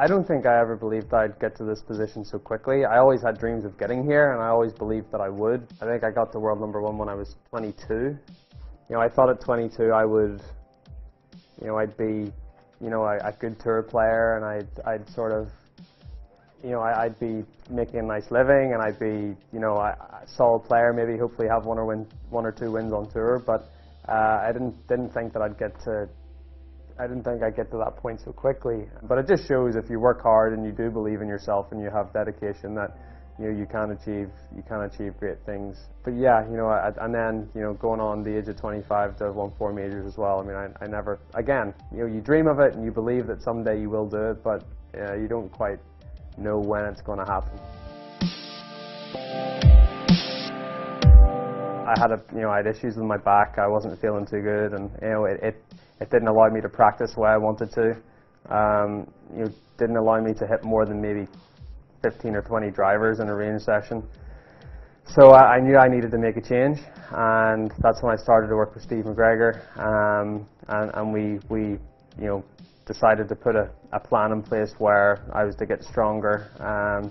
I don't think I ever believed I'd get to this position so quickly. I always had dreams of getting here, and I always believed that I would. I think I got to world number 1 when I was 22. I thought at 22 I would, I'd be, a good tour player, and I'd sort of, I'd be making a nice living, and I'd be, a solid player, maybe hopefully have one or two wins on tour. But I didn't think that I'd get to. I didn't think I'd get to that point so quickly. But it just shows if you work hard and you do believe in yourself and you have dedication that you can achieve great things. But yeah, and then going on the age of 25 to have won 4 majors as well. I mean, I never, again, you dream of it and you believe that someday you will do it, but you don't quite know when it's going to happen. I had issues with my back. I wasn't feeling too good, and it didn't allow me to practice the way I wanted to. Didn't allow me to hit more than maybe 15 or 20 drivers in a range session. So I knew I needed to make a change, and that's when I started to work with Steve McGregor, and we decided to put a plan in place where I was to get stronger,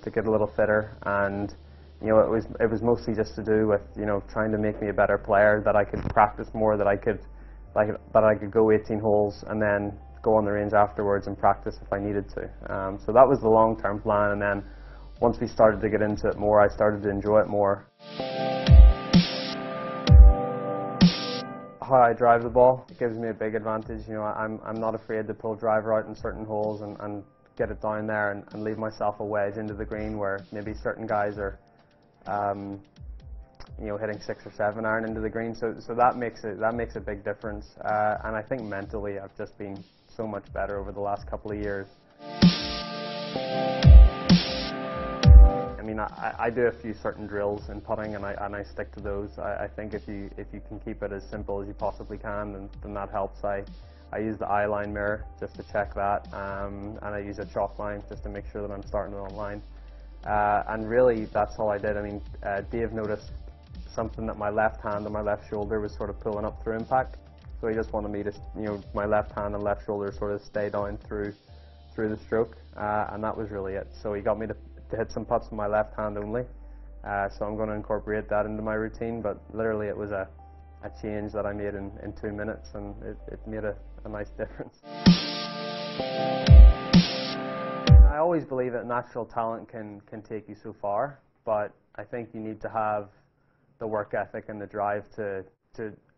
to get a little fitter, and it was mostly just to do with trying to make me a better player, that I could practice more, that I could go 18 holes and then go on the range afterwards and practice if I needed to. So that was the long-term plan, and then once we started to get into it more, I started to enjoy it more. How I drive the ball, it gives me a big advantage. I'm not afraid to pull driver out in certain holes and get it down there and leave myself a wedge into the green, where maybe certain guys are hitting 6 or 7 iron into the green. So that makes a big difference. And I think mentally I've just been so much better over the last couple of years. I mean, I do a few certain drills in putting, and I stick to those. I think if you can keep it as simple as you possibly can, then that helps. I use the eye line mirror just to check that, and I use a chalk line just to make sure that I'm starting on line. And really, that's all I did. I mean, Dave noticed something, that my left hand and my left shoulder was sort of pulling up through impact. So he just wanted me to, my left hand and left shoulder sort of stay down through the stroke, and that was really it. So he got me to hit some putts with my left hand only. So I'm going to incorporate that into my routine, but literally it was a change that I made in 2 minutes, and it made a nice difference. I always believe that natural talent can take you so far, but I think you need to have the work ethic and the drive to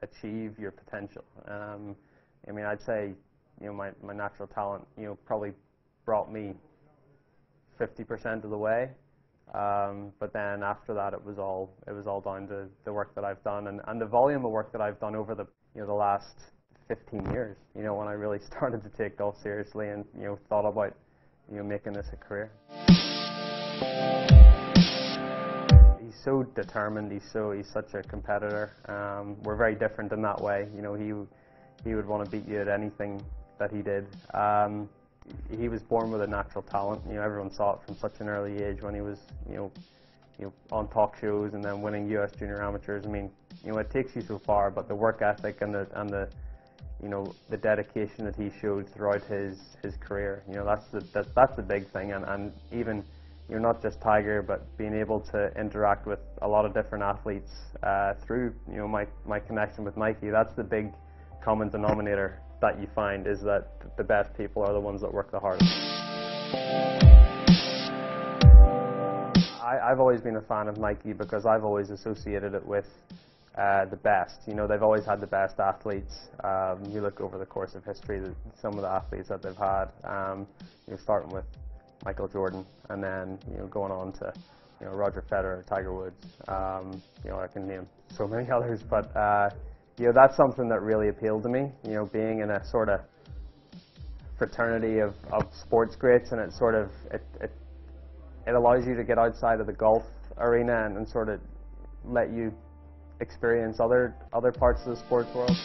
achieve your potential. I mean, I'd say my natural talent probably brought me 50% of the way, but then after that it was all down to the work that I've done and the volume of work that I've done over the the last 15 years. When I really started to take golf seriously and thought about making this a career. He's so determined. He's such a competitor. We're very different in that way. He would want to beat you at anything that he did. He was born with a natural talent. Everyone saw it from such an early age when he was on talk shows and then winning US Junior Amateurs. I mean, it takes you so far, but the work ethic and the dedication that he showed throughout his career, that's the big thing. And even not just Tiger, but being able to interact with a lot of different athletes through my connection with Nike. That's the big common denominator that you find, is that the best people are the ones that work the hardest. I've always been a fan of Nike because I've always associated it with the best. They've always had the best athletes. You look over the course of history, some of the athletes that they've had, starting with Michael Jordan, and then going on to Roger Federer, Tiger Woods. I can name so many others, but that's something that really appealed to me. Being in a sort of fraternity of sports greats, and it allows you to get outside of the golf arena and sort of let you experience other parts of the sports world.